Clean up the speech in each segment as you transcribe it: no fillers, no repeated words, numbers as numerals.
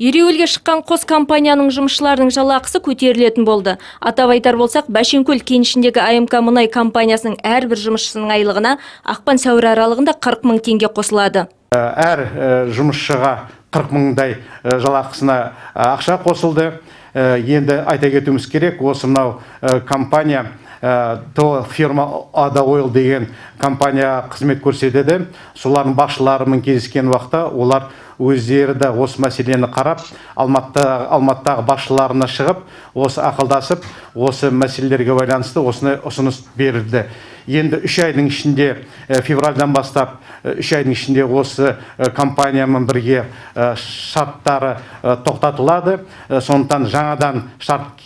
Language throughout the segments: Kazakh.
Ереуілге шыққан қос компанияның жұмысшыларының жалақысы көтерілетін болды. Атап айтар болсақ, Бәшенкөл кенішіндегі АМК мұнай компаниясының әрбір жұмысшысының айлығына ақпан-сәуір аралығында 40 мың теңге қосылады. Әр жұмысшыға 40 мыңдай жалақысына ақша қосылды. Енді айта кетуіміз керек, осы мынау компания фирма Ада Ойл деген компания қызмет көрсетеді. Солардың басшыларымен кездескен уақытта олар өздері де осы мәселені қарап, Алматыдағы басшыларына шығып, осы ақылдасып, осы мәселелерге байланысты осыны ұсыныс берілді. Енді 3 айдың ішінде, февральдан бастап 3 айдың ішінде осы компаниямен бірге шарттары тоқтатылады. Сондықтан жаңадан шарт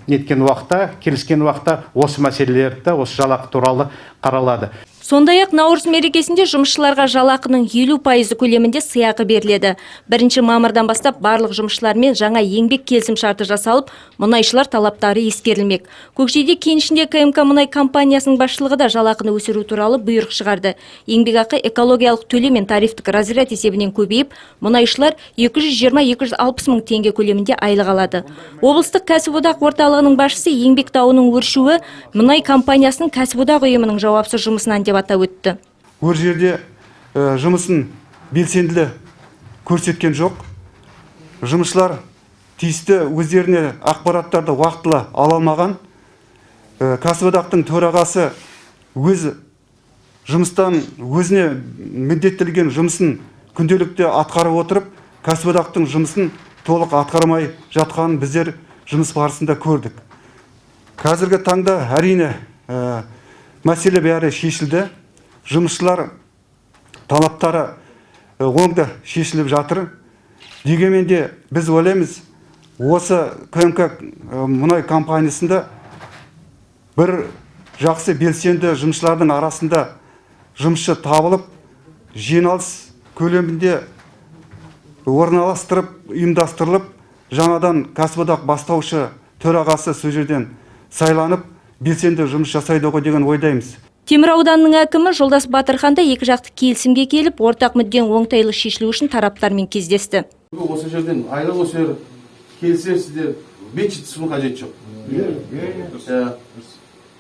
неткен уақытта, келіскен уақытта осы мәселелерді, осы жалақы туралы қаралады. Сондай-ақ Наурыз мерекесінде жұмысшыларға жалақының 50% көлемінде сыйақы беріледі. 1 мамырдан бастап барлық жұмысшылармен жаңа еңбек келісімшарты жасалып, мұнайшылар талаптары ескерілмек. Көкшеде кенішінде КМК мұнай компаниясының басшылығы да жалақыны өсіру туралы бұйрық шығарды. Еңбекақы экологиялық төлем мен тарифтік разряд есебінен көбейіп, мұнайшылар 220-260 мың теңге көлемінде айлық алады. Облыстық кәсіподақ орталығының басшысы еңбек дауының өршуі мұнай компаниясының кәсіподақ ұйымының жауапсыз жұмысынан деп атап өтті. Өр жерде жұмысын белсенділі көрсеткен жоқ. Жұмысшылар тиісті өздеріне ақпараттарды уақытылы ала алмаған. Кәсіподақтың төрағасы өз жұмыстан өзіне міндеттелген жұмысын күнделікті атқарып отырып, кәсіподақтың жұмысын толық атқармай жатқанын біздер жұмыс барысында көрдік. Қазіргі таңда әрине мәселе бәрі шешілді. Жұмысшылар талаптары оңды шешіліп жатыр. Дегенмен де біз ойлаймыз, осы КМК мұнай компаниясында бір жақсы белсенді жұмысшылардың арасында жұмысшы табылып, жиналыс көлемінде орналастырып, ұйымдастырылып, жаңадан кәсіподақ бастаушы төрағасы сол жерден сайланып, белсенді жұмыс жасайды ғой деген ойдаймыз. Темір ауданының әкімі Жолдас Батырханда екі жақты келісімге келіп, ортақ мүдденің оңтайлы шешілуі үшін тараптармен кездесті. Осы жерден айлық өсер, келісерсіздер, бет жетісудің қажеті жоқ.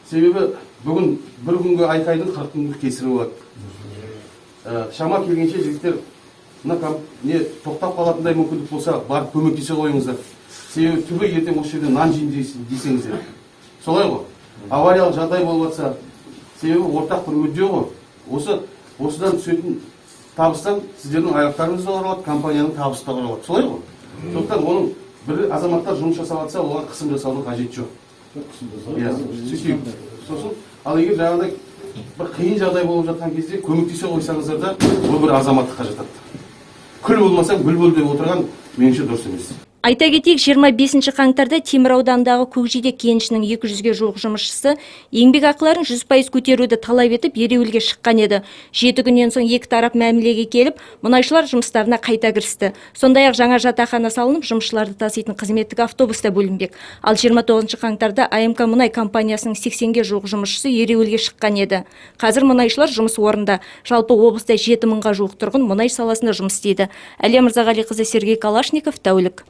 Себебі бүгін бір күнгі айқайдың 40 күнгі кесірі болады. Шама келгенше жігіттер тоқтап қалатындай мүмкіндік болса, барып көмектесе қойыңыздар. Себебі түбі ертең осы жерде нан жейін десеңіздер. Солай ғой. Авариялық жағдай болып жатса, себебі ортақ бір мүдде ғой. Осыдан түсетін табыстан сіздердің айлықтарыңыз да оралады, компанияның табысы да оралады. Солай ғой. Сондықтан оның бір азаматтар жұмыс жасап жатса, оған қысым жасаудың қажеті жоқ. Сосын, ал егер жаңағыдай бір қиын жағдай болып жатқан кезде көмектесе қойсаңыздар да, ол бір азаматтыққа жатады. Күл болмасаң, гүл бол деп отырған меніңше дұрыс емес. Айта кетейік, 25 қаңтарда Темір аудандағы Көкжиде кенішінің 200-ге жуық жұмысшысы еңбек ақыларын 100% көтеруді талап етіп ереуілге шыққан еді. 7 күннен соң екі тарап мәмілеге келіп, мұнайшылар жұмыстарына қайта кірісті. Сондай-ақ жаңа жатақхана салынып, жұмысшыларды таситын қызметтік автобуста бөлінбек. Ал 29 қаңтарда АМК мұнай компаниясының 80-ге жуық жұмысшысы ереуілге шыққан еді. Қазір мұнайшылар жұмыс орнында. Жалпы облыста 7 мыңға жуық тұрғын мұнай саласында жұмыс істейді. Әлия Мырзағалиқызы, Сергей Калашников, тәулік.